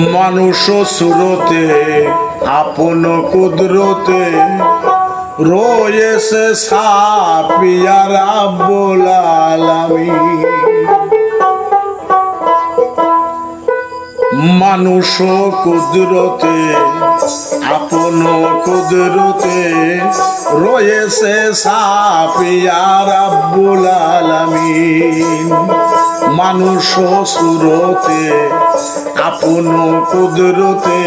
মানুষ সুরতে আপন কুদরতে রয়েছে সাপিয়া রাব্বুল আলামিন। মানুষ কুদরতে আপন কুদরতে রয়েছে সাপিয়া রাব্বুল আলামিন। মানুষ সুরতে আপন কুদরতে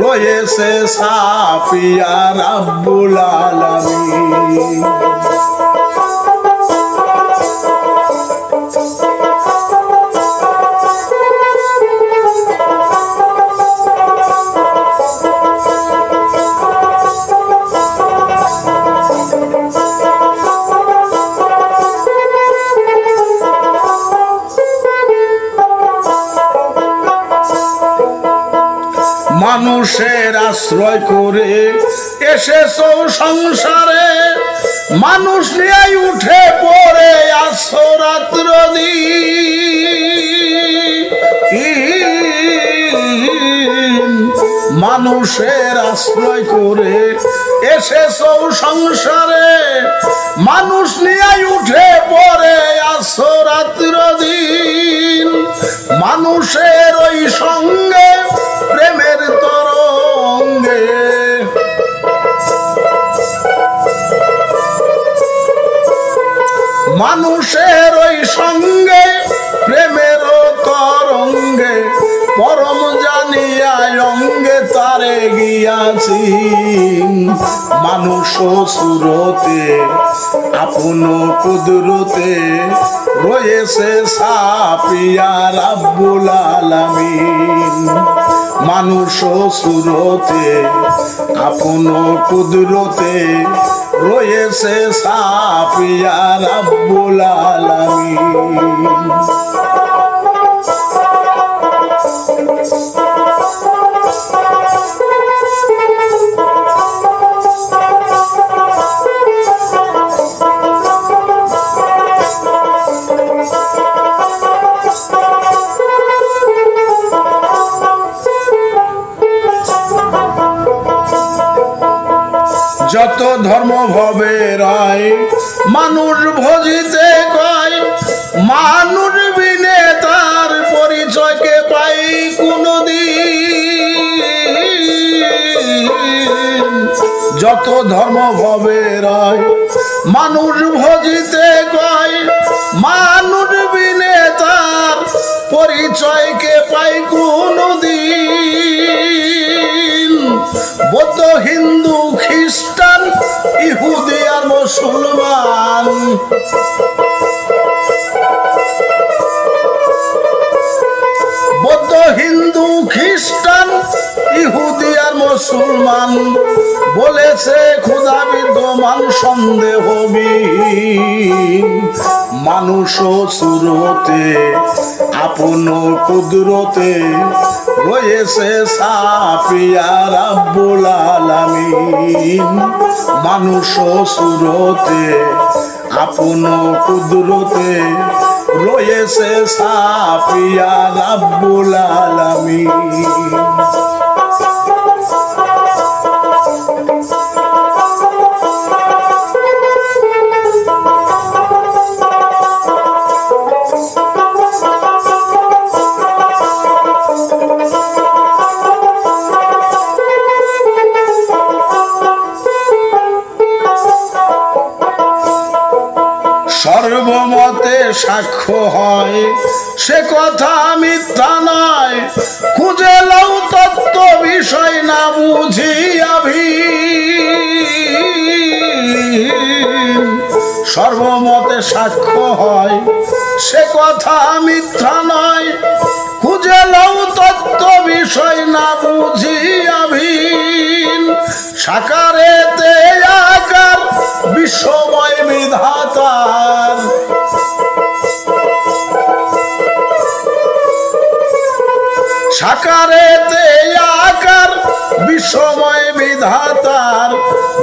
রয়েছে সাপিয়া রাব্বুল আলামিন। মানুষের আশ্রয় করে এসেছো সংসারে, মানুষ নিয়ে উঠে পড়ে আসো রাত্র দিন। মানুষের আশ্রয় করে এসেছো সংসারে, মানুষ নিয়ে উঠে পড়ে আসো রাত্র দিন। মানুষের ওই সঙ্গে প্রেমের তরঙ্গে মানুষের ওই সঙ্গে প্রেমের তরঙ্গে পরম জানিয়া অঙ্গে তারে গিয়াছি। মানুষ সুরতে আপন কুদরতে রয়েছে সাপিয়া রাব্বুল আলামিন। মানুষ সুরতে আপন কুদরতে রয়েছে সাপিয়া রাব্বুল আলামিন। যত ধর্ম ভবে রায় মানুষ ভজিতে কয়, মানুষ বিনে তার পরিচয়কে পাই কোনদিন। যত ধর্ম ভবে রায় মানুষ ভজিতে কয়, মানুষ বিনে তার পরিচয়কে পাই কোনদিন। বৌদ্ধ হিন্দু খ্রিস্টান ইহুদি আর মুসলমান, বৌদ্ধ হিন্দু খ্রিস্টান ইহুদি আর মুসলমান বলেছে খোদা বিদ্যমান সন্দেহবিহীন। মানুষ সুরতে আপন কুদরতে রয়েছে সাপিয়া রাব্বুল আলামিন। মানুষ সুরতে আপন কুদরতে রয়েছে সাপিয়া রাব্বুল আলামিন। সর্বমতে সাক্ষ্য হয় সে কথা মিথ্যা নয়, খুঁজে লও তত্ত্ব বিষয় না বুঝিয়া ভিন। সর্বমতে সাক্ষ্য হয় সে কথা মিথ্যা নয়, খুঁজে লও তত্ত্ব বিষয় না বুঝিয়া ভিন। সাকারেতে আকার বিশ্বময় বিধাতার, সাকারেতে আকার বিশ্বময় বিধাতার,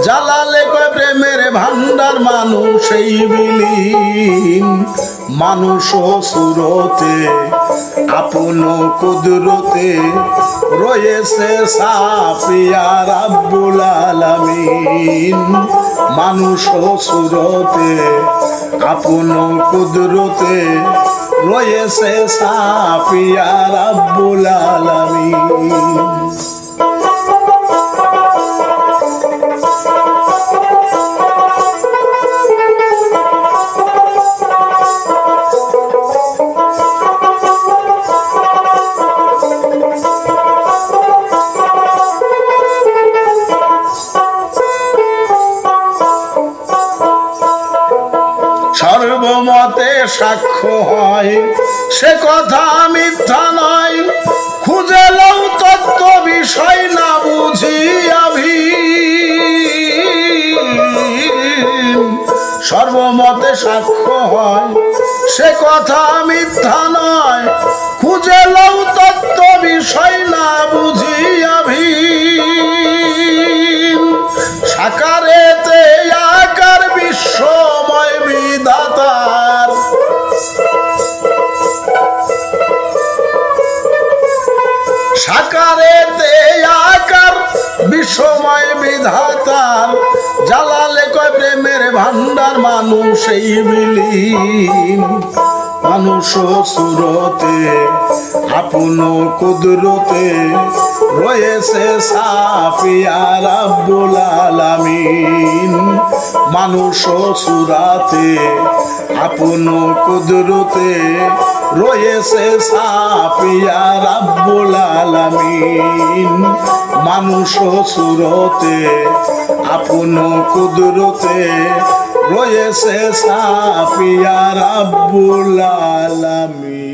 জালালে কয় প্রেমের ভান্ডার মানুষ এই বিলীন। মানুষ সুরতে আপন কুদরতে রয়েছে সাফিয়া রাব্বুল আলামিন। মানুষ সুরতে আপন কুদরতে রয়েছে সাফিয়া রাব্বুল আলামিন। সর্বমতে সাক্ষ্য হয় সে কথা মিথ্যা নয়, খুঁজে লও তত্ত্ব বিষয় না বুঝিয়া ভিন। সর্বমতে সাক্ষ্য হয় সে কথা মিথ্যা নয়, খুঁজে লও তত্ত্ব বিষয় না বুঝিয়া ভিন। সাকারেতে আকার বিশ্বময় বিধাতার, সাকারেতে আকার বিশ্বময় বিধাতার, জালালে কয় প্রেমের ভান্ডার মানুষ এই বিলীন। মানুষ সুরতে আপন কুদরতে রয়েছে সাফিয়া রাব্বুল আলামিন। মানুষ সুরাতে আপন কুদরতে রয়েছে সাফিয়া রাব্বুল আলামিন। মানুষ সুরতে আপন কুদরতে রয়েছে সাফিয়া রাব্বুল আলামিন।